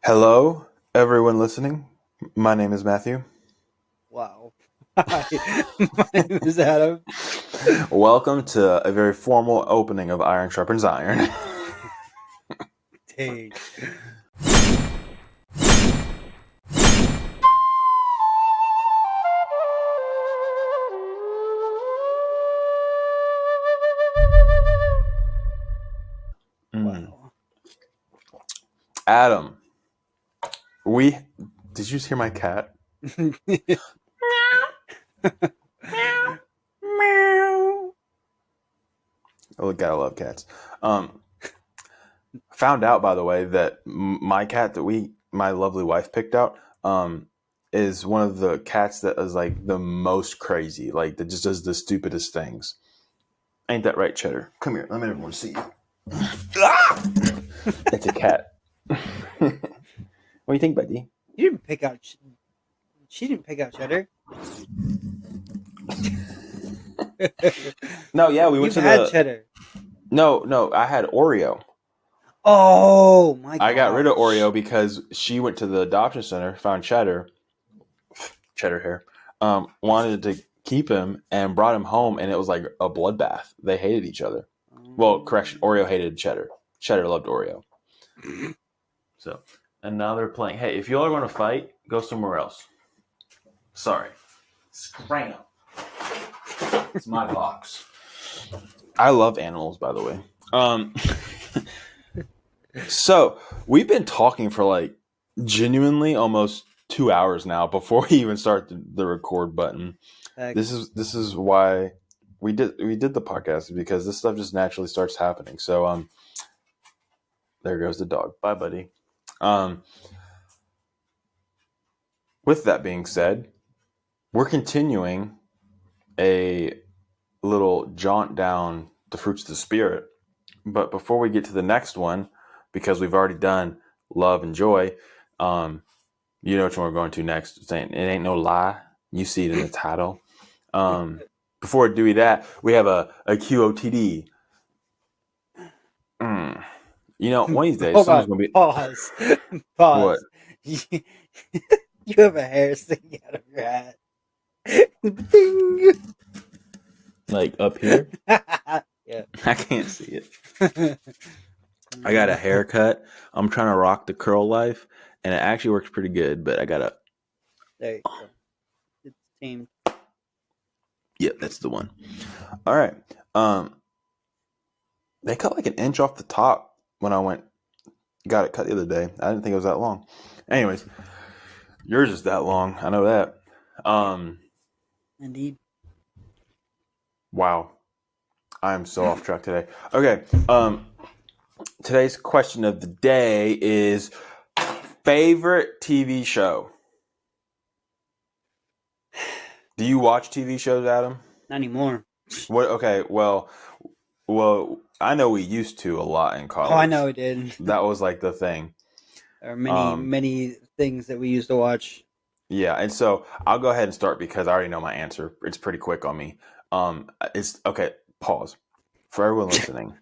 Hello, everyone listening. My name is Matthew. Wow. Hi, my name is Adam. Welcome to a very formal opening of Iron Sharpens Iron. Dang. Wow. Adam, we did you just hear my cat? Oh, gotta love cats. Um, Found out by the way that my cat that my lovely wife picked out, is one of the cats that is like the most crazy, like that just does the stupidest things. Ain't that right, Cheddar? Come here, let me everyone see you. It's a cat. What do you think, buddy? You didn't pick out. She didn't pick out Cheddar. No, yeah, we went You've to had the. Cheddar. No, I had Oreo. Oh my I got rid of gosh. Oreo because she went to the adoption center, found Cheddar hair, wanted to keep him and brought him home, and it was like a bloodbath. They hated each other. Well, correction, Oreo hated Cheddar. Cheddar loved Oreo. So, and now they're playing. Hey, if y'all are going to fight, go somewhere else. Sorry. Scram. It's my box. I love animals, by the way. So we've been talking for like genuinely almost 2 hours now before we even start the record button. Heck, This is why we did the podcast, because this stuff just naturally starts happening. So there goes the dog. Bye, buddy. Um, with that being said, we're continuing a little jaunt down the fruits of the spirit. But before we get to the next one, because we've already done love and joy, you know which one we're going to next. It ain't no lie. You see it in the title. Before doing that, we have a QOTD. Mm. You know, one of these days, hold someone's on. going to be. Pause. What? Pause. You, you have a hair sticking out of your hat. Ding. Like up here? Yeah. I can't see it. I got a haircut. I'm trying to rock the curl life, and it actually works pretty good, but I got to. There you go. It's tamed. Yeah, that's the one. All right. They cut like an inch off the top when I got it cut the other day. I didn't think it was that long. Anyways, yours is that long. I know that. Indeed. Wow. I am so off track today. Okay. Today's question of the day is favorite TV show. Do you watch TV shows, Adam? Not anymore. What? Okay. Well, I know we used to a lot in Oh, I college. know it did. That was like the thing. There are many, Um, many things that we used to watch. yeah, and so I'll go ahead and start because I already know my answer. It's pretty quick on me. It's okay. Pause for everyone listening.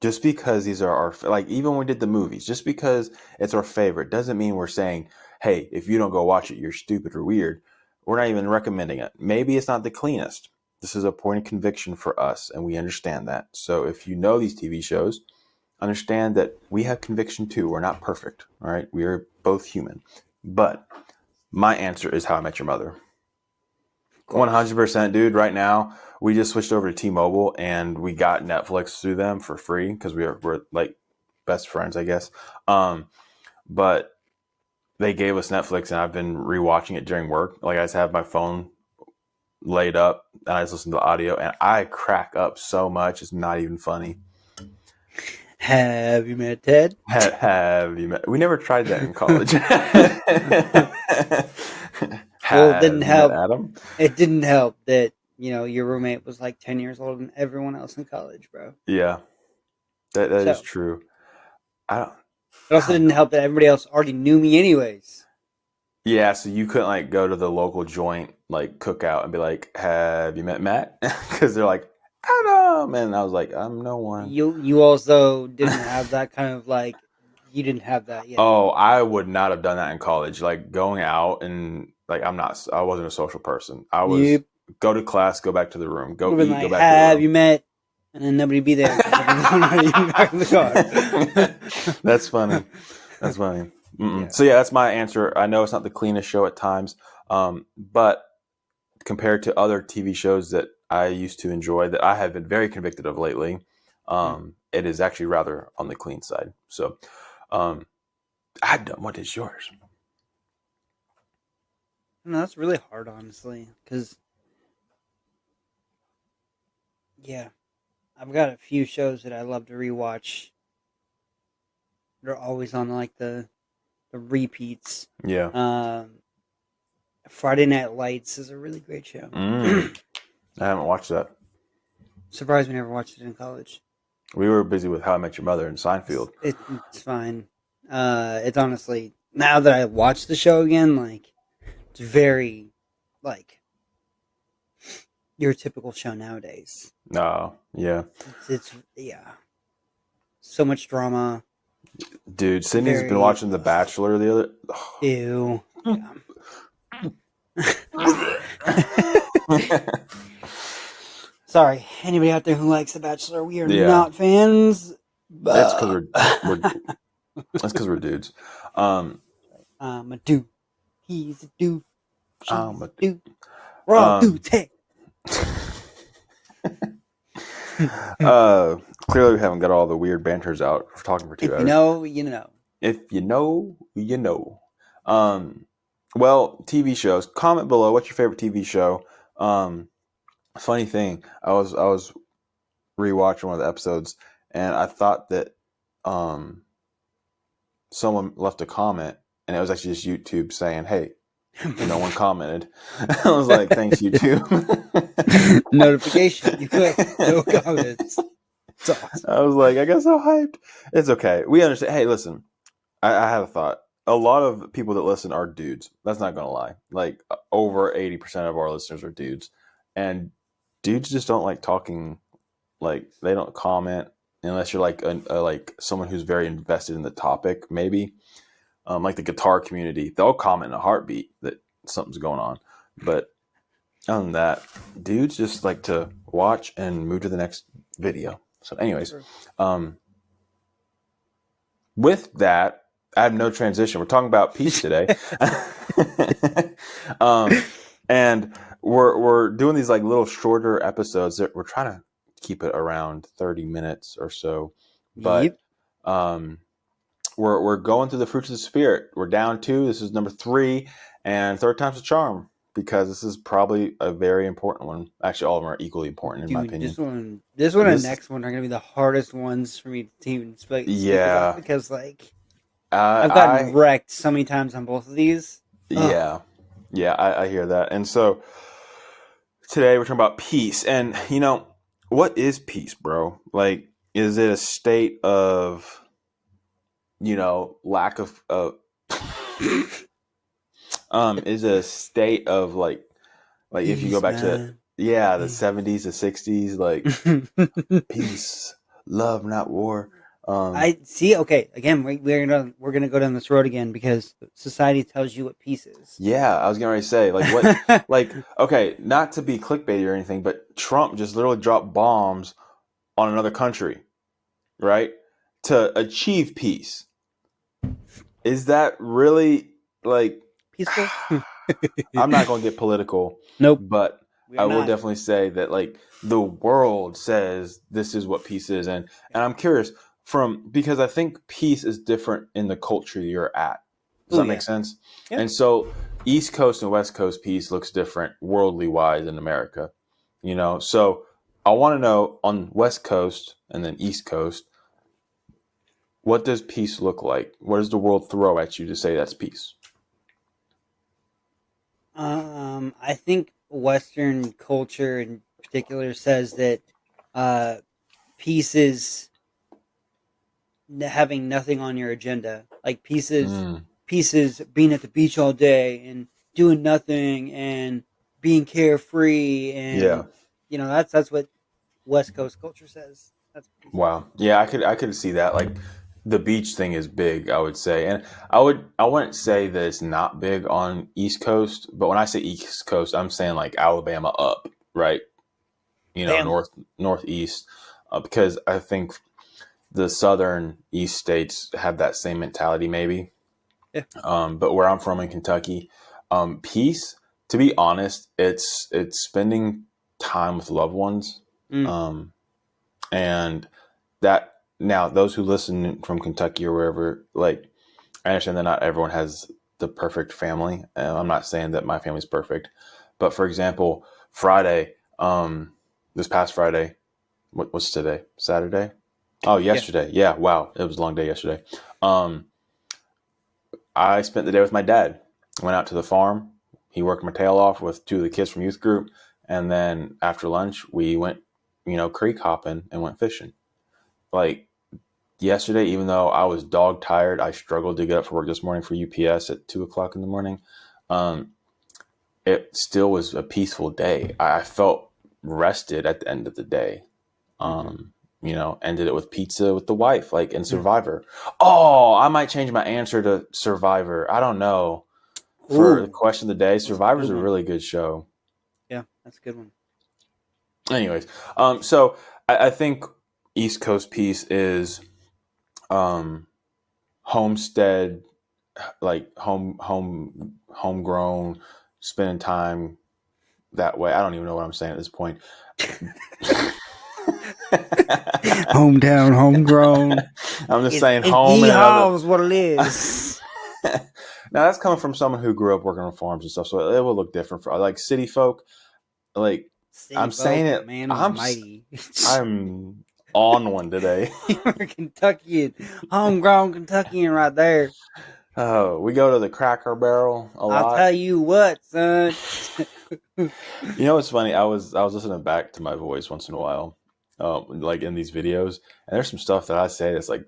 Just because these are like, even when we did the movies, just because it's our favorite doesn't mean we're saying, hey, if you don't go watch it, you're stupid or weird. We're not even recommending it. Maybe it's not the cleanest. This is a point of conviction for us, and we understand that. So if you know these TV shows, understand that we have conviction too. We're not perfect. All right. We are both human. But my answer is How I Met Your Mother. Of course. 100%, dude. Right now, we just switched over to T-Mobile, and we got Netflix through them for free because we're like best friends, I guess. But they gave us Netflix, and I've been rewatching it during work. Like, I just have my phone laid up, and I just listen to the audio, and I crack up so much. It's not even funny. Have you met Ted? Have you met? We never tried that in college. Well, it didn't Have you met help. Adam? It didn't help that your roommate was like 10 years older than everyone else in college, bro. Yeah, that is So true. I it I also don't didn't know. help that everybody else already knew me, anyways. Yeah, so you couldn't like go to the local joint like cookout and be like, "Have you met Matt?" Because they're like, "Adam," and I was like, "I'm no one." You also didn't have that kind of like you didn't have that yet. Oh, I would not have done that in college. Like going out and like I wasn't a social person. I was Yep. go to class, go back to the room, Would go have been eat, go like, back to the have room. you met? And then nobody be there because I've been going out eating back in the car. That's funny. That's funny. Mm-mm. Yeah. So yeah, that's my answer. I know it's not the cleanest show at times, but compared to other TV shows that I used to enjoy that I have been very convicted of lately, it is actually rather on the clean side. So, um, Adam, what is yours? No, that's really hard, honestly. Because, yeah, I've got a few shows that I love to rewatch. They're always on like the repeats. Yeah. Um, Friday Night Lights is a really great show. I haven't watched that. Surprised we never watched it in college. We were busy with How I Met Your Mother and Seinfeld. It's fine. It's honestly, now that I watch the show again, like it's very like your typical show nowadays. No, yeah, It's yeah, so much drama. dude. Sydney's been Very watching The Bachelor the other. ew. Yeah. Sorry, anybody out there who likes The Bachelor, we are Yeah. not fans. That's because we're that's because we're dudes. I'm a dude. He's a dude. She's a But dude. We're all dudes. Hey. clearly we haven't got all the weird banters out. We're talking for 2 If hours. you know, you know. If you know, you know. Well, TV shows. Comment below. What's your favorite TV show? Funny thing, I was rewatching one of the episodes, and I thought that someone left a comment, and it was actually just YouTube saying, "Hey," and no one commented. I was like, "Thanks, YouTube." Notification. You click. No comments. It's awesome. I was like, I got so hyped. It's okay. We understand. Hey, listen, I had a thought. A lot of people that listen are dudes. That's not going to lie. Like over 80% of our listeners are dudes. And dudes just don't like talking. Like they don't comment unless you're like like someone who's very invested in the topic, maybe. Like the guitar community, they'll comment in a heartbeat that something's going on. But other than that, dudes just like to watch and move to the next video. So, anyways, with that, I have no transition. We're talking about peace today, and we're doing these like little shorter episodes. That we're trying to keep it around 30 minutes or so, but we're going through the fruits of the spirit. We're down 2. This is number 3, and third time's a charm because this is probably a very important one. Actually, all of them are equally important in my opinion. This one and next one are going to be the hardest ones for me to even speak about because like I've gotten wrecked so many times on both of these. Yeah, I hear that. And so today we're talking about peace, and what is peace, bro? Like, is it a state of lack of is a state of like peace, if you go back to the 70s, the 60s, like peace, love, not war. I see. Okay, again, we're gonna go down this road again because society tells you what peace is. Yeah, I was gonna say like what, like okay, not to be clickbaity or anything, but Trump just literally dropped bombs on another country, right, to achieve peace. Is that really like peaceful? I'm not going to get political. Nope. But I will definitely say that like the world says this is what peace is, and I'm curious because I think peace is different in the culture you're at. Does that make sense? Yep. And so East Coast and West Coast peace looks different worldly wise in America. So I want to know on West Coast and then East Coast, what does peace look like? What does the world throw at you to say that's peace? I think Western culture in particular says that peace is having nothing on your agenda. Like peace is being at the beach all day and doing nothing and being carefree and that's what West Coast culture says. That's wow. Yeah, I could see that. Like The beach thing is big, I would say, and I wouldn't say that it's not big on East Coast, but when I say East Coast, I'm saying like Alabama up, right? You know, Bama. northeast, because I think the southern East states have that same mentality, maybe. Yeah. But where I'm from in Kentucky, peace. To be honest, it's spending time with loved ones, Mm. um, and that now those who listen from Kentucky or wherever, like I understand that not everyone has the perfect family. I'm not saying that my family's perfect, but for example, Friday, this past Friday, what's today? Saturday? Oh, Yeah. yesterday. Yeah, wow, it was a long day yesterday. Um, I spent the day with my dad. Went out to the farm. He worked my tail off with two of the kids from youth group, and then after lunch, we went, creek hopping and went fishing. Like yesterday, even though I was dog tired, I struggled to get up for work this morning for UPS at 2 o'clock in the morning. Um, it still was a peaceful day. I felt rested at the end of the day. Mm-hmm. Ended it with pizza with the wife, like in Mm. Survivor. Oh, I might change my answer to Survivor. I don't know. For the Ooh, question of the day, that's a Survivor's good a one. really good show. Yeah, that's a good one. Anyways, so I think East Coast piece is um, homestead, like homegrown, spending time that way. I don't even know what I'm saying at this point. Hometown, homegrown. I'm just saying It's home in another. yeehaw is what it is. Now that's coming from someone who grew up working on farms and stuff, so it will look different for like city folk. Like City I'm saying folk, it, man almighty. I'm on one today. You're a Kentuckian, homegrown Kentuckian right there. Oh, we go to the Cracker Barrel a I'll lot. tell you what, son. You know what's funny? I was listening back to my voice once in a while, like in these videos, and there's some stuff that I say that's like,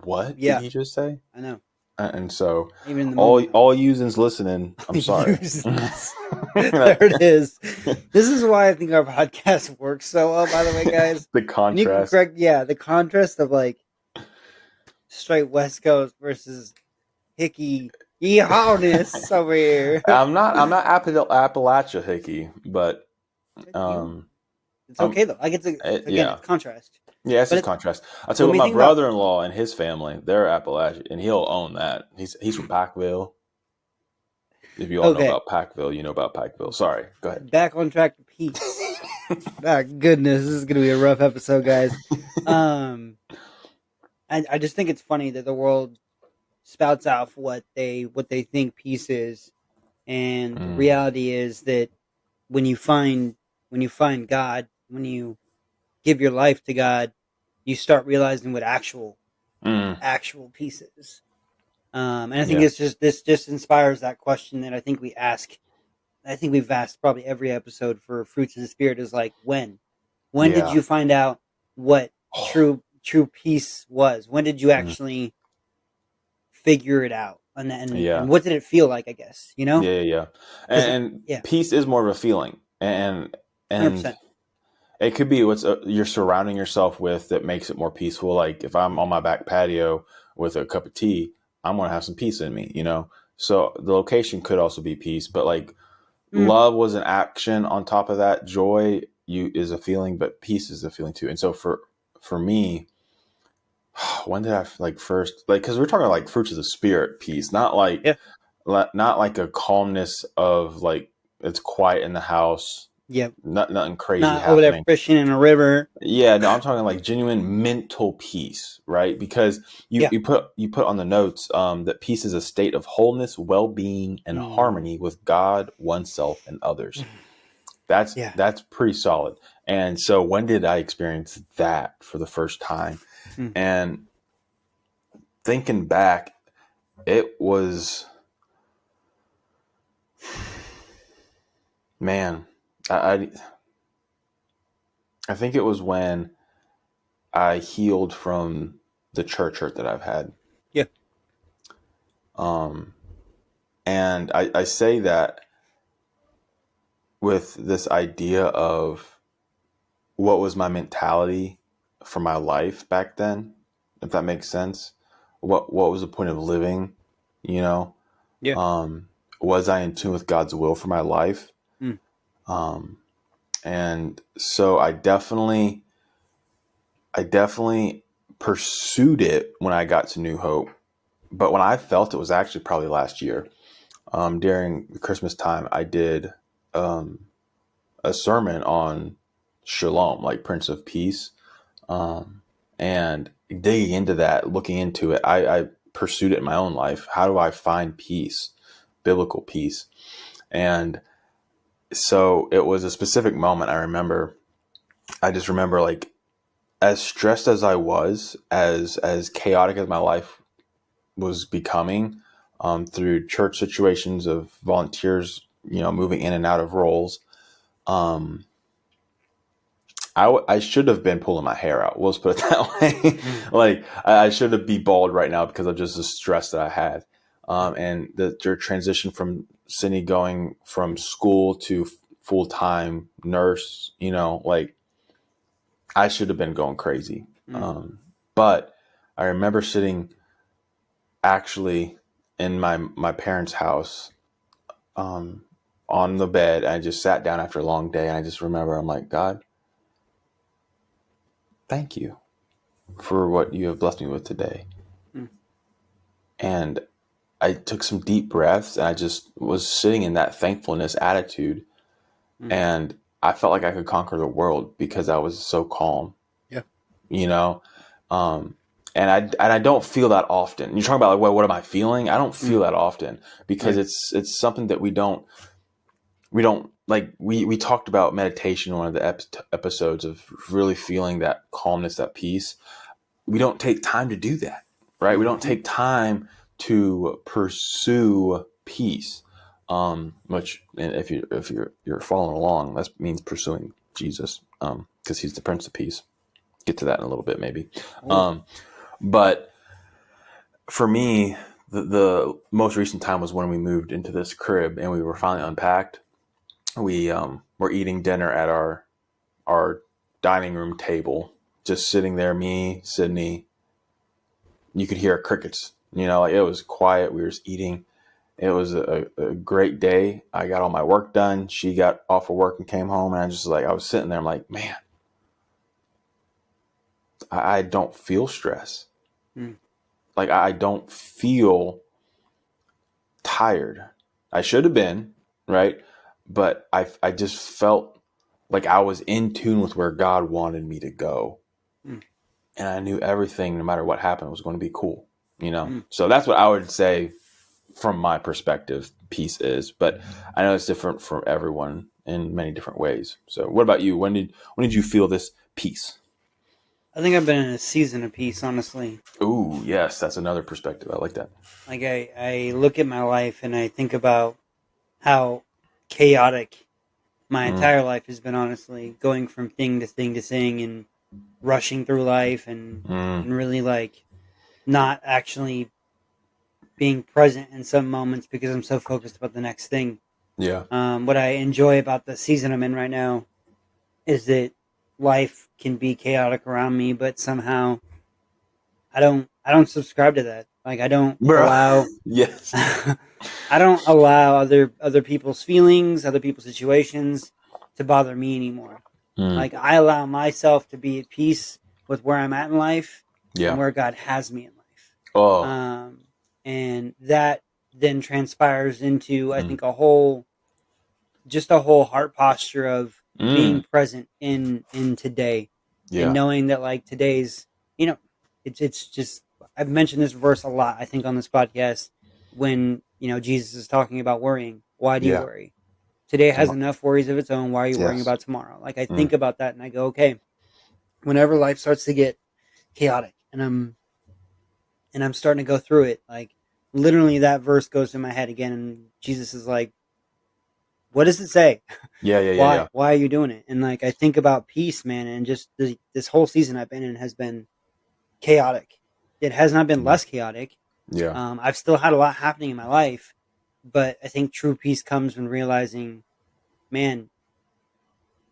what did Yeah, he just say? I know. And so, Even in the all moment, I'm like, users listening, I'm sorry. uses. There it is. This is why I think our podcast works so well, by the way, guys. The And you can contrast. correct, yeah, the contrast of like straight West Coast versus hickey yeehawness over here. I'm not Appalachia hickey, but You, um, it's I'm okay though. Like again, yeah. it's contrast. Yeah, it's But just it's contrast. I'll tell you when what, we my think about brother-in-law and his family, they're Appalachian, and he'll own that. He's from Packville. If you all know okay, about Packville, you know about Packville. Sorry, go ahead. back on track to peace. Ah, goodness, this is gonna be a rough episode, guys. Um, I just think it's funny that the world spouts out what they think peace is, and the Mm, reality is that when you find when you find God, when you give your life to God, you start realizing what mm, actual peace is. And I think yeah, it's just this just inspires that question that I think we ask. I think we've asked probably every episode for fruits of the spirit is like when did yeah. you find out what true peace was? When did you Mm, actually figure it out? And yeah, what did it feel like? I guess you know yeah, yeah, yeah. because And yeah, peace is more of a feeling, hundred and percent. it could be what's you're surrounding yourself with that makes it more peaceful. Like if I'm on my back patio with a cup of tea, I'm gonna have some peace in me, you know. So the location could also be peace, but like Mm, love was an action on top of that. Joy you is a feeling, but peace is a feeling too. And so for me, when did I like first like because we're talking like fruits of the spirit peace, not like yeah, not like a calmness of like it's quiet in the house, yeah. nothing crazy Not over there happening. fishing in a river. Yeah, no, I'm talking like genuine mental peace, right? Because you Yeah. you put on the notes that peace is a state of wholeness, well-being, and Mm. harmony with God, oneself, and others. That's Yeah. that's pretty solid. And so when did I experience that for the first time? Mm. And thinking back, it was man, I I think it was when I healed from the church hurt that I've had. Yeah. Um, and I say that with this idea of what was my mentality for my life back then, if that makes sense. what was the point of living? You know, Yeah. um, was I in tune with God's will for my life? Mm. Um, and so I definitely pursued it when I got to New Hope. But when I felt it was actually probably last year, during Christmas time, I did um, a sermon on Shalom, like Prince of Peace. Um, and digging into that, looking into it, I pursued it in my own life. How do I find peace, biblical peace? And so it was a specific moment. I just remember like as stressed as I was, as chaotic as my life was becoming, through church situations of volunteers, moving in and out of roles. Um, I should have been pulling my hair out. Let's put it that way. Mm. Like I should have be bald right now because of just the stress that I had. Yeah. And the transition from Sydney going from school to full time nurse, like I should have been going crazy. Mm. But I remember sitting actually in my parents' house, um, on the bed. I just sat down after a long day, and I just remember I'm like, God, thank you for what you have blessed me with today. Mm. And I took some deep breaths, and I just was sitting in that thankfulness attitude, Mm. and I felt like I could conquer the world because I was so calm, Yeah. you know. Um, and I don't feel that often. You're talking about like what am I feeling? I don't Mm. feel that often because Yeah. it's something that we don't like. We talked about meditation in one of the episodes of really feeling that calmness, that peace. We don't take time to do that, right? We don't Mm-hmm. take time to pursue peace. Which, and if you're following along, that means pursuing Jesus, because he's the Prince of Peace. Get to that in a little bit, maybe. Oh. Um, but for me, the most recent time was when we moved into this crib and we were finally unpacked. We were eating dinner at our dining room table, just sitting there, me, Sydney. You could hear crickets. Like it was quiet. We were just eating. It was a great day. I got all my work done. She got off of work and came home, and I was sitting there. I'm like, man, I don't feel stress. Mm. Like I don't feel tired. I should have been, right? But I just felt like I was in tune with where God wanted me to go. Mm. And I knew everything, no matter what happened, was going to be cool, Mm. So that's what I would say from my perspective, peace is. But I know it's different for everyone in many different ways. So what about you? When did you feel this peace? I think I've been in a season of peace, honestly. Ooh, yes, that's another perspective. I like that. Like I look at my life and I think about how chaotic my Mm, entire life has been, honestly, going from thing to thing to thing and rushing through life mm, and really like not actually being present in some moments because I'm so focused about the next thing. yeah, What I enjoy about the season I'm in right now is that life can be chaotic around me, but somehow I don't subscribe to that. Like I don't bro. allow Yes. I don't allow other people's feelings, other people's situations to bother me anymore. Mm, Like I allow myself to be at peace with where I'm at in life and yeah. where God has me in life. Oh. Um, and that then transpires into I Mm, think a whole heart posture of being mm, present in today and yeah. knowing that like today's you know it's just I've mentioned this verse a lot I think on this podcast when Jesus is talking about worrying. Why do you Yeah. worry? Today has Tom- enough worries of its own. Why are you worrying yes. about tomorrow? Like I Mm, think about that and I go, okay, whenever life starts to get chaotic and I'm starting to go through it, like literally that verse goes in my head again and Jesus is like, what does it say? yeah. Yeah. Yeah. Why? Yeah. Why are you doing it? And like I think about peace, man, and just this whole season I've been in has been chaotic. It has not been Mm, less chaotic. yeah. I've still had a lot happening in my life, but I think true peace comes when realizing, man,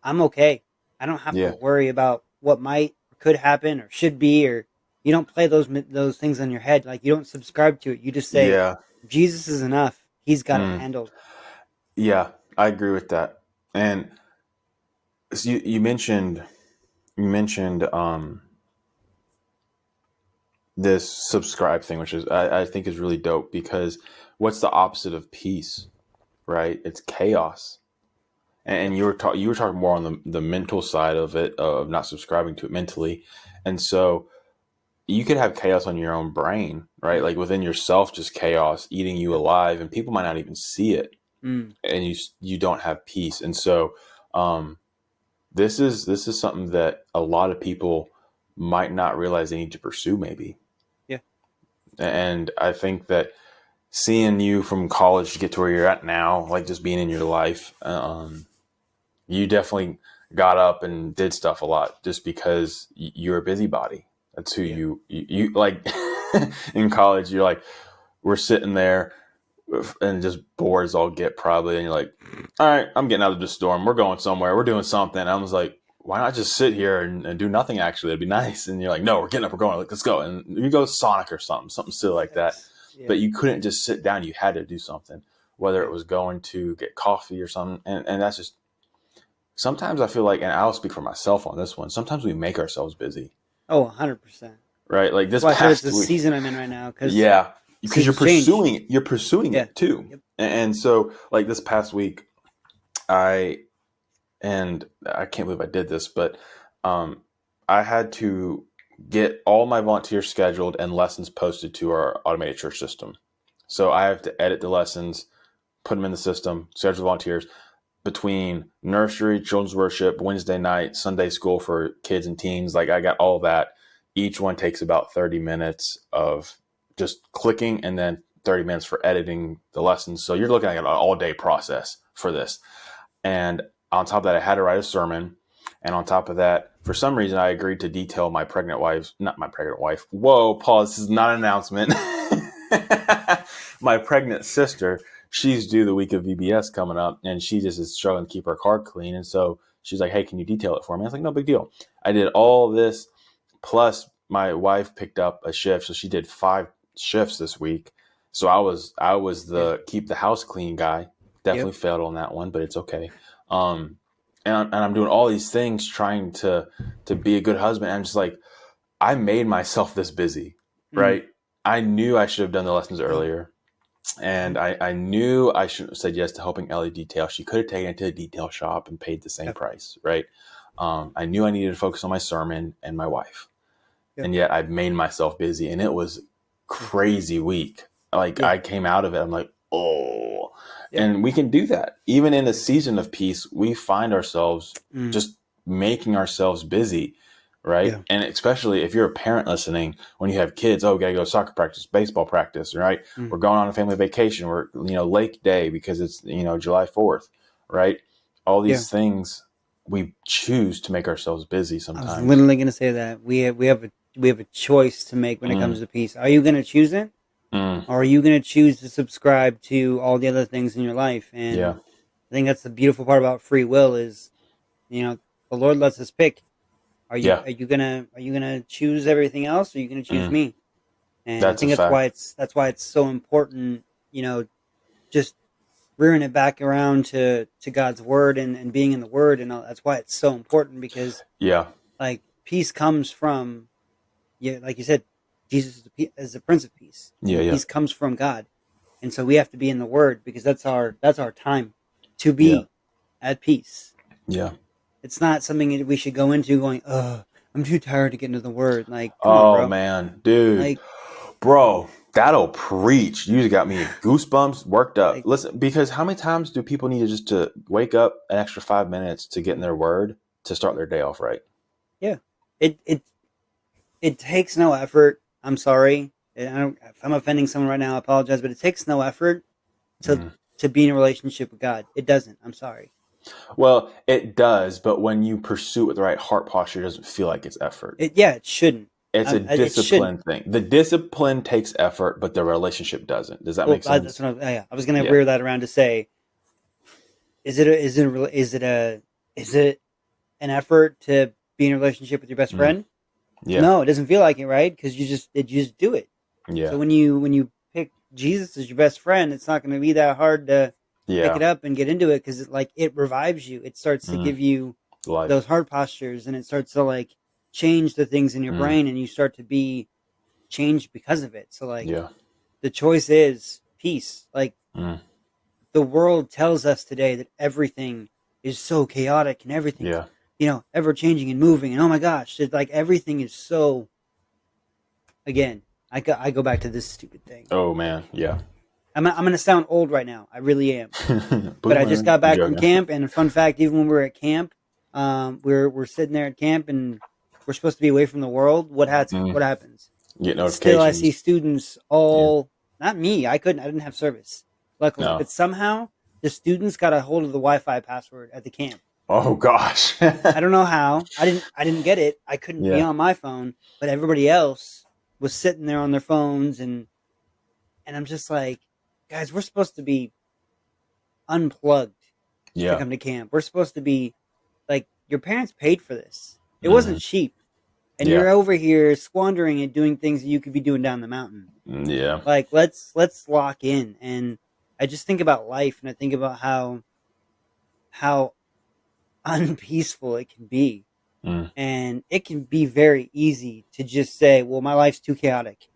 I'm okay. I don't have to Yeah. worry about what might or could happen or should be or you don't play those things on your head. Like you don't subscribe to it. You just say Yeah. Jesus is enough. He's got it Mm. handled. Yeah, I agree with that. And so you mentioned this subscribe thing, which is I think is really dope because what's the opposite of peace, right? It's chaos. And Yep. you were talking more on the mental side of it, of not subscribing to it mentally. And so you could have chaos on your own brain, right? Like within yourself, just chaos eating you Yep. alive, and people might not even see it, Mm. and you don't have peace. And so um, this is something that a lot of people might not realize they need to pursue, maybe. Yeah. And I think that seeing you from college to get to where you're at now, like just being in your life, you definitely got up and did stuff a lot just because you're a busybody. That's who Yeah. you like. In college, you're like, we're sitting there and just bored as all get probably, and you're like, all right, I'm getting out of this storm. We're going somewhere. We're doing something. I was like, why not just sit here and do nothing? Actually, it'd be nice. And you're like, no, we're getting up. We're going. Like, let's go. And you go Sonic or something silly like that. Yes. Yeah. But you couldn't just sit down. You had to do something, whether Yeah. it was going to get coffee or something. And that's just sometimes I feel like, and I'll speak for myself on this one. Sometimes we make ourselves busy, Oh, 100%. right? Like That's this why I said it's past the week, season I'm in right now because yeah, because you're seasons change. pursuing it. You're pursuing Yeah. it too. Yep. And so, like this past week, I and I can't believe I did this, but um, I had to get all my volunteers scheduled and lessons posted to our automated church system. So I have to edit the lessons, put them in the system, schedule volunteers between nursery, children's worship, Wednesday night, Sunday school for kids and teens. Like I got all that. Each one takes about 30 minutes of just clicking and then 30 minutes for editing the lessons. So you're looking at an all day process for this. And on top of that, I had to write a sermon. And on top of that, for some reason, I agreed to detail my pregnant wife's, not my pregnant wife. Whoa, pause. This is not an announcement. My pregnant sister, she's due the week of VBS coming up, and she just is struggling to keep her car clean. And so she's like, hey, can you detail it for me? I was like, no big deal. I did all this. Plus, my wife picked up a shift. So she did 5 shifts this week. So I was Yeah. the keep the house clean guy. Yep. Definitely failed on that one, but it's okay. Um, and I'm doing all these things trying to be a good husband. I'm just like, I made myself this busy, Mm. right? I knew I should have done the lessons earlier, and I knew I shouldn't have said yes to helping Ellie detail. She could have taken it to a detail shop and paid the same Yep. price, right? I knew I needed to focus on my sermon and my wife, Yep. and yet I made myself busy, and it was Yeah. crazy week. Like Yeah. I came out of it, I'm like, oh, Yeah. and we can do that even in a season of peace. We find ourselves Mm. just making ourselves busy, right? Yeah. And especially if you're a parent listening, when you have kids, oh, we gotta go to soccer practice, baseball practice, right? Mm. We're going on a family vacation. We're lake day because it's July 4th, right? All Yeah. these things we choose to make ourselves busy I was sometimes. literally going to say that we have a choice to make when it comes Mm, to peace. Are you going to choose it, mm, or are you going to choose to subscribe to all the other things in your life? And yeah, I think that's the beautiful part about free will is, you know, the Lord lets us pick. Are you yeah, are you gonna are you gonna choose everything else, or are you gonna choose mm, me? And I that's a think that's why fact. it's so important. Just rearing it back around to God's word and being in the word, and all, that's why it's so important because Yeah, like peace comes from, yeah, like you said, Jesus is the Prince of Peace, yeah, and yeah, peace comes from God, and so we have to be in the Word because that's our time to yeah, be at peace. yeah. It's not something that we should go into going, "Oh, I'm too tired to get into the Word." Like, come on, Oh bro. man, dude, Like, bro, that'll preach. You just got me goosebumps, worked up. like, Listen, because how many times do people need to wake up an extra 5 minutes to get in their word to start their day off right? yeah, it takes no effort. I'm sorry, if I'm offending someone right now, I apologize, but it takes no effort to Mm. to be in a relationship with God. It doesn't. I'm sorry. Well, it does, but when you pursue it with the right heart posture, it doesn't feel like it's effort. Yeah, it shouldn't. It's a It shouldn't. discipline thing. The discipline takes effort, but the relationship doesn't. Does that Well, make that's sense? what yeah, I was going to Yeah. rear that around to say, is it an effort to be in a relationship with your best Mm. friend? Yeah. No, it doesn't feel like it, right? Because you just do it. Yeah. So when you pick Jesus as your best friend, it's not going to be that hard to pick Yeah. it up and get into it because it revives you. It starts to Mm. give you Life. those heart postures, and it starts to like change the things in your Mm. brain, and you start to be changed because of it. So like Yeah. the choice is peace. Like Mm. the world tells us today that everything is so chaotic and everything's Yeah. ever changing and moving, and oh my gosh, it's like everything is so. Again, I go back to this stupid thing. Oh man. Yeah. I'm gonna sound old right now. I really am. But I just Boomer. got I'm back from joking. camp, and a fun fact: even when we were at camp, we're sitting there at camp, and we're supposed to be away from the world. Mm. What happens? Get Still, I see notifications. students Yeah. all. Not me. I didn't have service, luckily. No. But somehow the students got a hold of the Wi-Fi password at the camp. Oh gosh. I don't know how. I didn't get it. I couldn't be Yeah. on my phone, but everybody else was sitting there on their phones, and I'm just like, guys, we're supposed to be unplugged to Yeah. come to camp. We're supposed to be like, your parents paid for this. It Hmm. wasn't cheap. And Yeah. you're over here squandering it doing things that you could be doing down the mountain. Yeah. Like let's lock in. And I just think about life, and I think about how unpeaceful it can be. Mm. And it can be very easy to just say, well, my life's too chaotic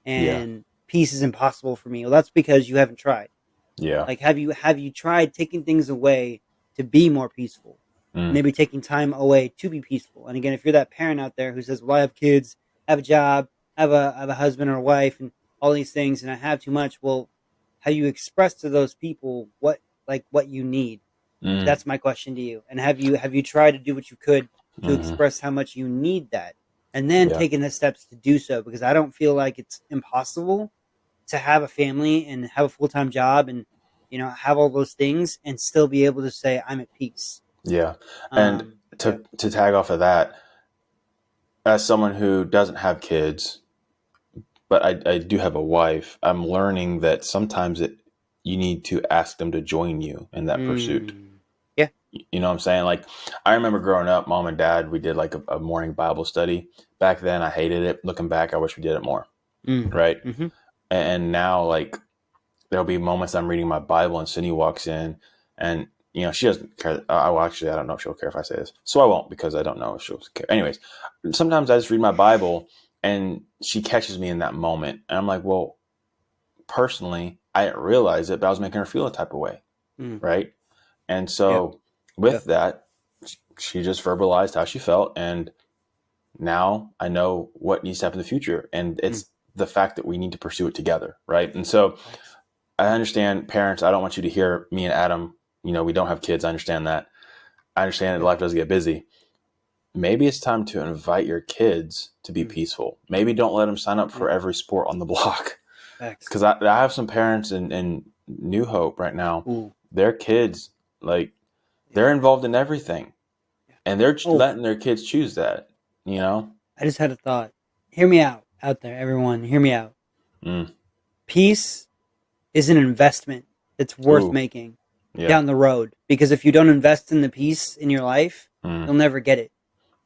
Yeah. and peace is impossible for me. Well, that's because you haven't tried. Yeah. Like, have you tried taking things away to be more peaceful? Mm. Maybe taking time away to be peaceful. And again, if you're that parent out there who says, "Well, I have kids, I have a job, I have a husband or a wife, and all these things, and I have too much," well, how you express to those people what you need? Mm. That's my question to you. And have you tried to do what you could to Hmm. express how much you need that, and then Yeah. taking the steps to do so? Because I don't feel like it's impossible to have a family and have a full time job and have all those things and still be able to say I'm at peace. Yeah. And Yeah. to tag off of that, as someone who doesn't have kids, but I do have a wife, I'm learning that sometimes you need to ask them to join you in that pursuit. Yeah. You know what I'm saying? Like, I remember growing up, mom and dad, we did like a morning Bible study. Back then, I hated it. Looking back, I wish we did it more. Mm. Right. Mm-hmm. And now, like, there'll be moments I'm reading my Bible and Cindy walks in and, she doesn't care. Well, actually, I don't know if she'll care if I say this. So I won't because I don't know if she'll care. Anyways, sometimes I just read my Bible and she catches me in that moment. And I'm like, well, personally, I didn't realize it, but I was making her feel a type of way. Mm. Right. And Yeah. so Yeah. with that, she just verbalized how she felt. And now I know what needs to happen in the future. And Mm. it's the fact that we need to pursue it together. Right. And so Facts. I understand parents. I don't want you to hear me and Adam, we don't have kids. I understand that. I understand that Yeah. life does get busy. Maybe it's time to invite your kids to be Mm. peaceful. Maybe don't let them sign up Yeah. for every sport on the block. Facts. Because I have some parents in New Hope right now. Ooh. Their kids, like, Yeah. they're involved in everything. Yeah. And they're Oh, letting their kids choose that, you know? I just had a thought. Hear me out there, everyone. Hear me out. Mm. Peace is an investment that's worth Ooh, making yeah. down the road. Because if you don't invest in the peace in your life, Mm. you'll never get it.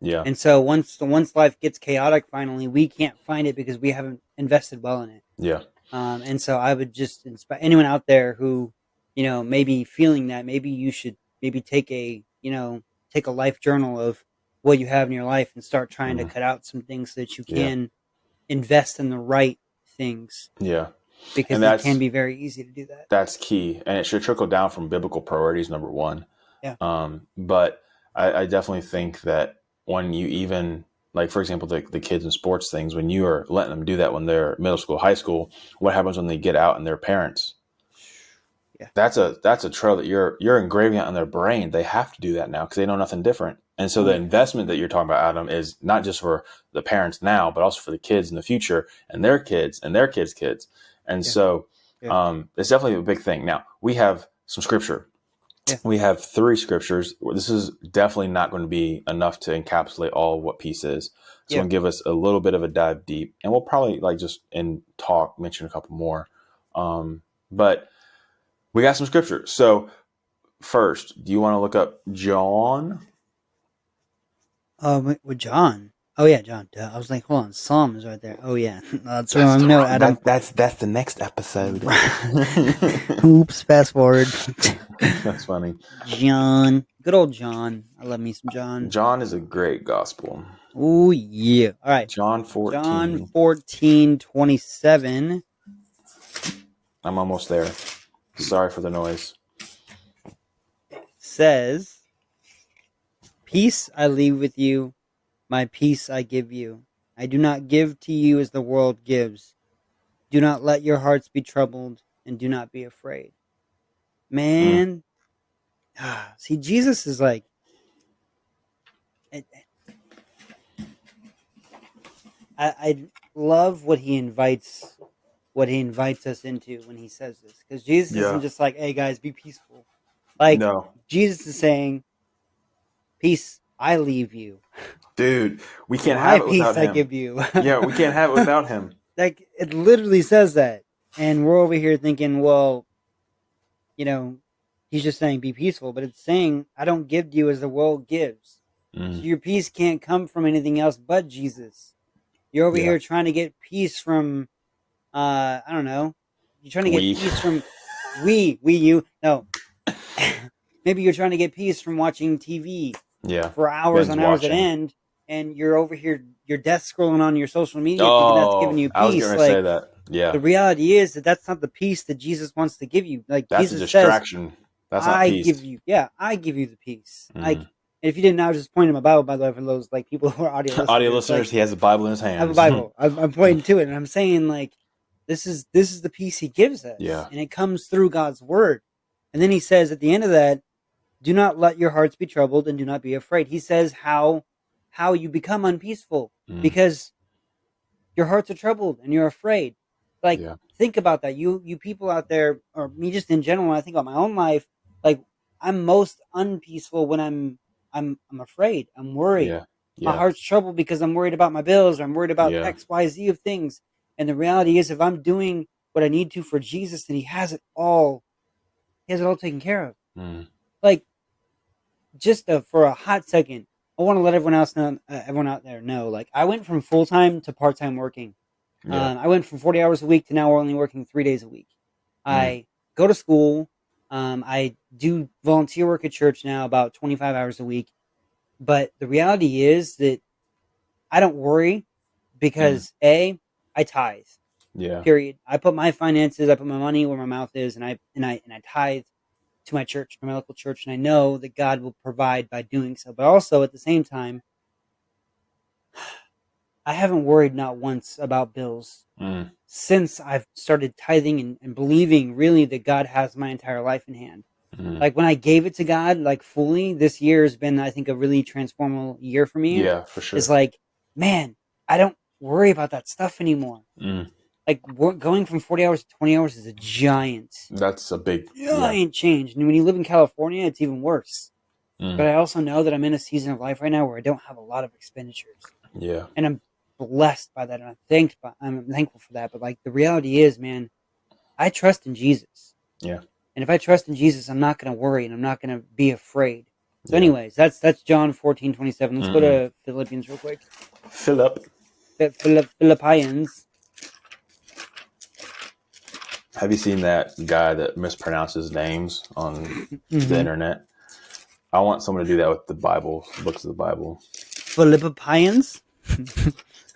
Yeah. And so once life gets chaotic, finally, we can't find it because we haven't invested well in it. Yeah. And so I would just inspire anyone out there who, may be feeling that. Maybe you should maybe take a life journal of what you have in your life and start trying to Mm. cut out some things so that you Yeah. can invest in the right things Yeah. And because it can be very easy to do that. that's key. And it should trickle down from biblical priorities, number one. Yeah. But I definitely think that when you even, like, for example, the kids in sports things, when you are letting them do that when they're middle school, high school, what happens when they get out and their parents? Yeah. That's a trail that you're engraving out in their brain. They have to do that now because they know nothing different. And so Oh the yeah. investment that you're talking about, Adam, is not just for the parents now, but also for the kids in the future and their kids and their kids' kids. And Yeah. so Yeah. it's definitely a big thing. Now, we have some scripture. Yeah. We have 3 scriptures. This is definitely not going to be enough to encapsulate all of what peace is. So Yeah. I'm going to give us a little bit of a dive deep, and we'll probably just in talk mention a couple more. But we got some scripture. So first, do you want to look up John? With John. Oh yeah, John. Duh. I was like, hold on, Psalm is right there. Oh yeah, that's That's wrong. the No, wrong. Adam. That's the next episode. Oops. Fast forward. That's funny. John, good old John. I love me some John. John is a great gospel. Oh yeah. All right. John John 14. 14:27 I'm almost there. Sorry for the noise. says, "Peace I leave with you, my peace I give you. I do not give to you as the world gives. Do not let your hearts be troubled, and do not be afraid." Mm, Man, see, Jesus is like, I, I love what he invites us into when he says this, because Jesus isn't yeah. just like, "Hey guys, be peaceful." Like No. Jesus is saying, "Peace I leave you, Dude, we can't my have it without peace I him. give you." Yeah, we can't have it without him. Like it literally says that, and we're over here thinking, well, you know, he's just saying be peaceful, but it's saying I don't give to you as the world gives. So Mm, your peace can't come from anything else but Jesus. You're over yeah. here trying to get peace from I don't know. You're trying to get We. peace from we you. No. Maybe you're trying to get peace from watching TV Yeah. for hours Ben's on hours at watching. end, and you're over here your desk scrolling on your social media thinking that's giving Oh, you I was going peace. to say Like that. Yeah. the reality is that that's not the peace that Jesus wants to give you. Like That's a Jesus says, distraction. That's not I peace. give you, yeah, I give you the peace. Like, Mm. and if you didn't, I was just pointing my Bible, by the way, for those like people who are audio Audio listeners. Like, listeners, he has a Bible in his I have a hands. Bible. I'm pointing to it, and I'm saying like, this is the peace He gives us, Yeah. and it comes through God's word. And then He says at the end of that, "Do not let your hearts be troubled, and do not be afraid." He says how you become unpeaceful Mm. because your hearts are troubled and you're afraid. Like, Yeah. think about that. You people out there, or me just in general, when I think about my own life, like I'm most unpeaceful when I'm afraid. I'm worried. Yeah. My Yeah. heart's troubled because I'm worried about my bills, or I'm worried about Yeah. X, Y, Z of things. And the reality is, if I'm doing what I need to for Jesus, then He has it all. He has it all taken care of. Mm. Like, just for a hot second, I want to let everyone else know, everyone out there know. Like, I went from full time to part time working. Yeah. I went from 40 hours a week to now we're only working 3 days a week. Mm. I go to school. I do volunteer work at church now about 25 hours a week. But the reality is that I don't worry Mm. because I tithe. Yeah. Period. I put my finances, I put my money where my mouth is, and I tithe to my church, to my local church, and I know that God will provide by doing so. But also at the same time, I haven't worried not once about bills Mm. since I've started tithing and believing really that God has my entire life in hand. Mm. Like when I gave it to God, like fully, this year has been, I think, a really transformative year for me. Yeah, for It's sure. like, man, I don't worry about that stuff anymore. Mm. Like going from 40 hours to 20 hours is a That's a big, yeah. giant change. And when you live in California, it's even worse. Mm. But I also know that I'm in a season of life right now where I don't have a lot of expenditures. Yeah. And I'm blessed by that, and I'm thankful for that. But like the reality is, man, I trust in Jesus. Yeah. And if I trust in Jesus, I'm not going to worry and I'm not going to be afraid. So, Yeah. anyways, that's John 14:27. Let's go Mm-mm. to Philippians real quick. Philip. Philippians. Have you seen that guy that mispronounces names on the Mm-hmm. internet? I want someone to do that with the Bible, books of the Bible. Philippians.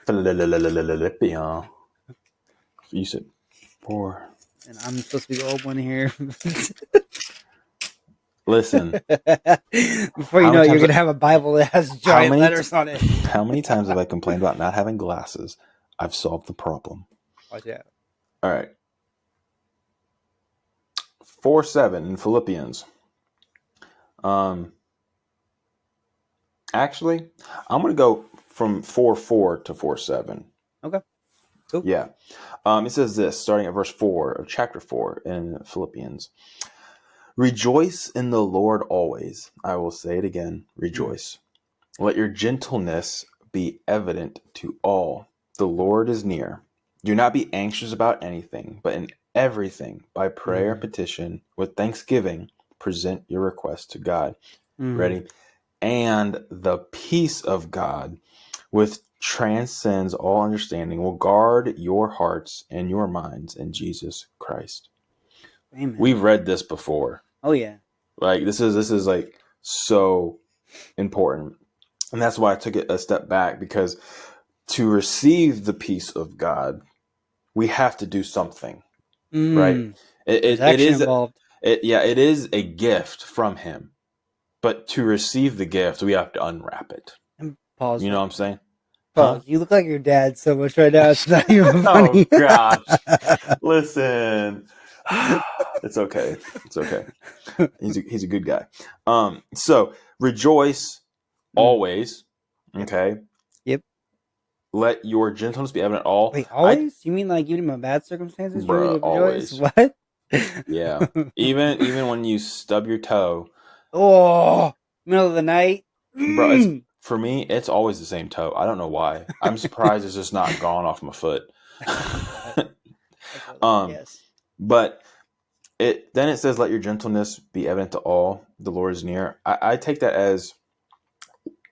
Philippian. You said 4. And I'm supposed to be the old one here. Listen, Before you how know many it, you're times? going to have a Bible that has How giant many? letters on it. How many times have I complained about not having glasses? I've solved the problem. Watch out. All right. 4:7 in Philippians. Actually, I'm gonna go from 4:4 to 4:7. Okay. Cool. Yeah. It says this, starting at verse 4 of chapter 4 in Philippians. Rejoice in the Lord always. I will say it again. Rejoice. Let your gentleness be evident to all. The Lord is near. Do not be anxious about anything, but in everything, by prayer and petition, with thanksgiving, present your requests to God. Mm. Ready? And the peace of God, which transcends all understanding, will guard your hearts and your minds in Jesus Christ. Amen. We've read this before. Oh yeah. Like this is like so important. And that's why I took it a step back, because to receive the peace of God, we have to do something, right? There's It action is, involved. it is a gift from him, but to receive the gift, we have to unwrap it. And pause You know right what I'm there. saying? Huh? Pause. You look like your dad so much right now. It's not even Oh funny. gosh. Listen. It's okay. It's okay. He's a good guy. So rejoice always. Yep. Okay. Yep. Let your gentleness be evident all. Wait, always? You mean like even in bad circumstances, you Bruh, rejoice? always. What? Yeah. Even when you stub your toe, Oh, middle of the night. bro, it's for me, it's always the same toe. I don't know why. I'm surprised it's just not gone off my foot. I feel that. I feel that. Yes. But it says, let your gentleness be evident to all. The Lord is near. I take that as,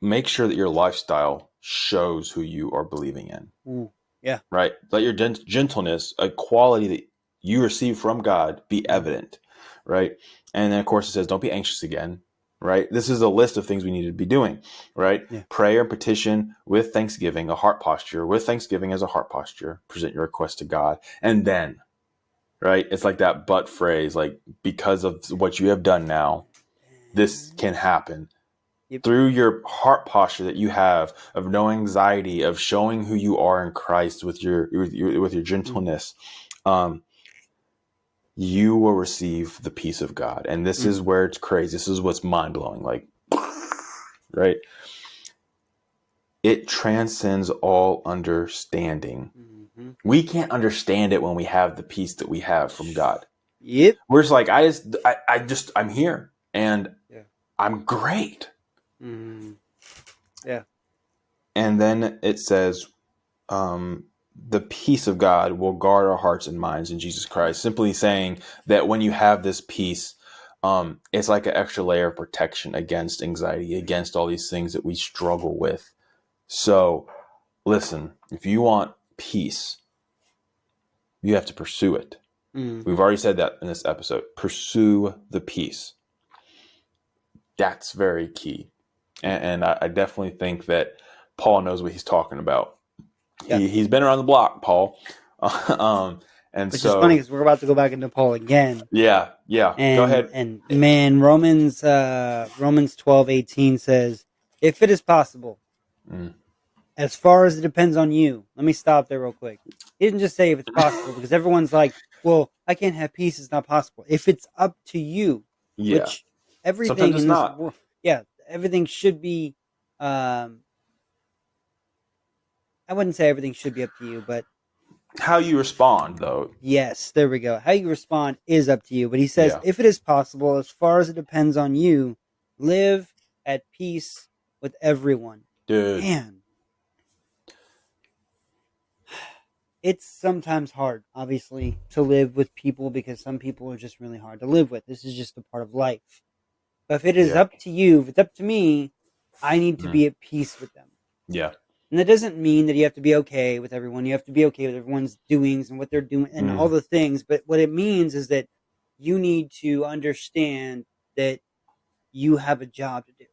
make sure that your lifestyle shows who you are believing in. Ooh, yeah. Right? Let your gentleness, a quality that you receive from God, be evident. Right? And then, of course, it says, don't be anxious again. Right? This is a list of things we need to be doing. Right? Yeah. Prayer and petition with thanksgiving, a heart posture. With thanksgiving as a heart posture, present your request to God. And then, right? It's like that but phrase, like, because of what you have done now, this can happen. Yep. Through your heart posture that you have of no anxiety, of showing who you are in Christ with your gentleness, you will receive the peace of God. And this is where it's crazy. This is what's mind blowing. Like, right? It transcends all understanding. We can't understand it when we have the peace that we have from God. Yep. We're just like, I'm here and I'm great. Yeah. And then it says, the peace of God will guard our hearts and minds in Jesus Christ. Simply saying that when you have this peace, it's like an extra layer of protection against anxiety, against all these things that we struggle with. So listen, if you want peace, you have to pursue it. We've already said that in this episode. Pursue the peace. That's very key. And I definitely think that Paul knows what he's talking about. Yeah. He's been around the block, Paul. And Which so, is funny because we're about to go back into Paul again. Yeah. Go ahead. And man, Romans 12:18 says, if it is possible, as far as it depends on you. Let me stop there real quick. He didn't just say if it's possible, because everyone's like, well, I can't have peace, it's not possible. If it's up to you, Yeah. which everything Sometimes it's in this not. world, everything should be, I wouldn't say everything should be up to you, but How you respond, though. yes, there we go. How you respond is up to you. But he says, if it is possible, as far as it depends on you, live at peace with everyone. Dude. Man. It's sometimes hard, obviously, to live with people because some people are just really hard to live with. This is just a part of life. But if it is up to you, if it's up to me, I need to be at peace with them. Yeah. And that doesn't mean that you have to be okay with everyone. You have to be okay with everyone's doings and what they're doing and all the things. But what it means is that you need to understand that you have a job to do.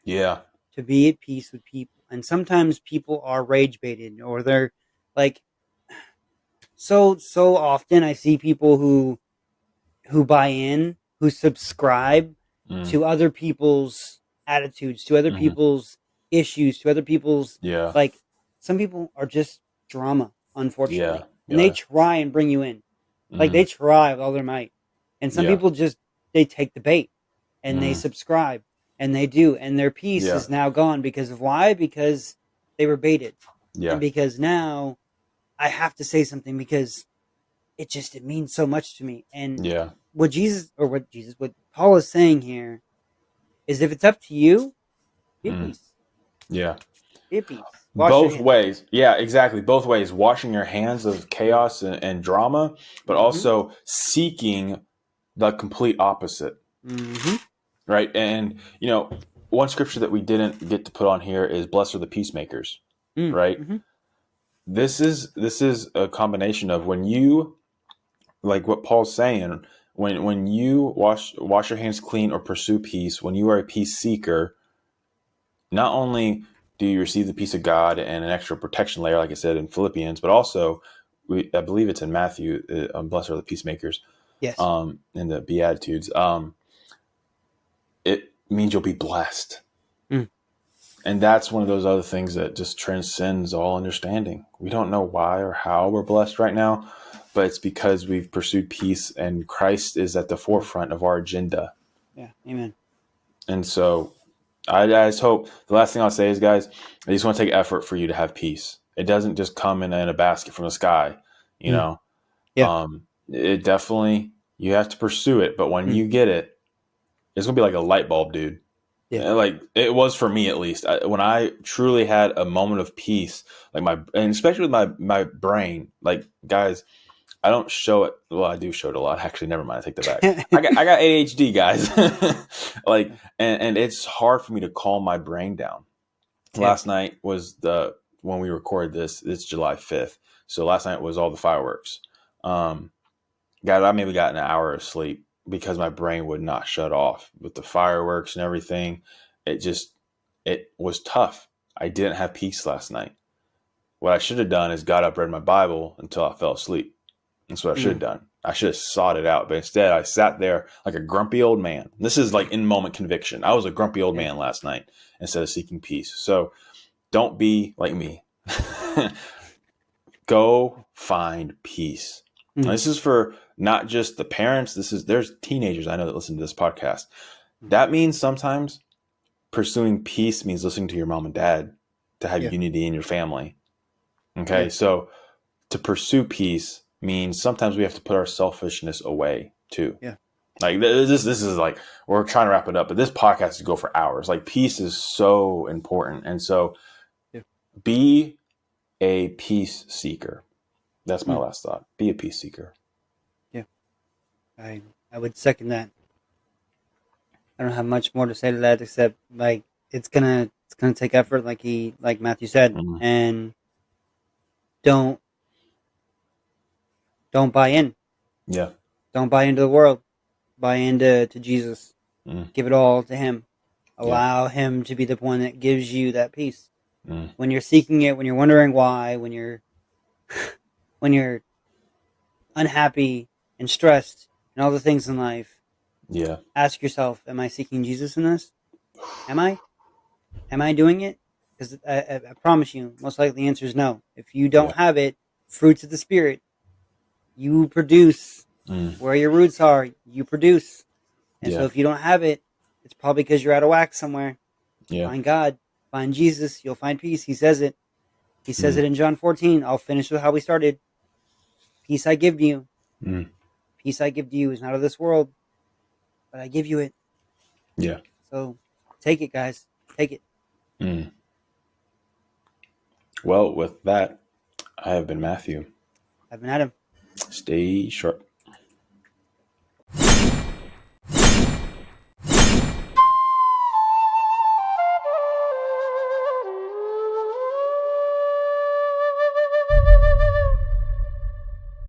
Yeah. To be at peace with people. And sometimes people are rage baited, or they're like, so often I see people who buy in, who subscribe to other people's attitudes, to other people's issues, to other people's like, some people are just drama, unfortunately. And they try and bring you in. Like, they try with all their might. And some people just, they take the bait and they subscribe and they do, and their peace is now gone because of why? Because they were baited. And because now I have to say something because it means so much to me. And what Paul is saying here is, if it's up to you, be at peace. Yeah. Be at peace. Wash both ways. Yeah, exactly. Both ways. Washing your hands of chaos and drama, but also seeking the complete opposite. Right. And, one scripture that we didn't get to put on here is, blessed are the peacemakers. right? Mm-hmm. This is a combination of when you, like what Paul's saying, when you wash your hands clean or pursue peace, when you are a peace seeker, not only do you receive the peace of God and an extra protection layer, like I said in Philippians, but also I believe it's in Matthew, blessed are the peacemakers, Yes. in the Beatitudes. It means you'll be blessed. Mm. And that's one of those other things that just transcends all understanding. We don't know why or how we're blessed right now, but it's because we've pursued peace and Christ is at the forefront of our agenda. Yeah. Amen. And so I just hope the last thing I'll say is, guys, I just want to take effort for you to have peace. It doesn't just come in a basket from the sky, you Mm. know. Yeah. It definitely, you have to pursue it, but when Mm. you get it, it's gonna be like a light bulb, dude. Yeah. Like it was for me at least. When I truly had a moment of peace, like and especially with my brain, like guys, I don't show it. Well, I do show it a lot. Actually, never mind. I take that back. I got ADHD, guys. Like, and it's hard for me to calm my brain down. Yeah. Last night was when we recorded this. It's July 5th, so last night was all the fireworks. Um, Guys, I maybe got an hour of sleep because my brain would not shut off with the fireworks and everything. It was tough. I didn't have peace last night. What I should have done is got up, read my Bible until I fell asleep. That's what I should have Mm. done. I should have sought it out, but instead I sat there like a grumpy old man. This is like in moment conviction. I was a grumpy old Yeah. man last night instead of seeking peace. So don't be like me. Go find peace. Mm. This is for not just the parents. There's teenagers I know that listen to this podcast. Mm. That means sometimes pursuing peace means listening to your mom and dad to have Yeah. unity in your family. Okay, Yeah. so to pursue peace means sometimes we have to put our selfishness away too. Yeah. Like this is like, we're trying to wrap it up, but this podcast could go for hours. Like peace is so important, and so Yeah. be a peace seeker. That's my Mm. last thought. Be a peace seeker. Yeah. I would second that. I don't have much more to say to that except like it's gonna take effort, like Matthew said, Mm. and don't don't buy in. Yeah. Don't buy into the world. Buy into Jesus. Mm. Give it all to Him. Yeah. Allow Him to be the one that gives you that peace. Mm. When you're seeking it, when you're wondering why, when you're unhappy and stressed and all the things in life, Yeah. ask yourself, am I seeking Jesus in this? Am I? Am I doing it? Because I promise you, most likely the answer is no. If you Yeah. don't have it, fruits of the Spirit, you produce. Mm. Where your roots are, you produce. And so Yeah. if you don't have it, it's probably because you're out of whack somewhere. Yeah. Find God, find Jesus, you'll find peace. He says it. He says Mm. it in John 14. I'll finish with how we started. Peace I give to you. Mm. Peace I give to you is not of this world, but I give you it. Yeah. So take it, guys. Take it. Mm. Well, with that, I have been Matthew. I've been Adam. Stay sharp.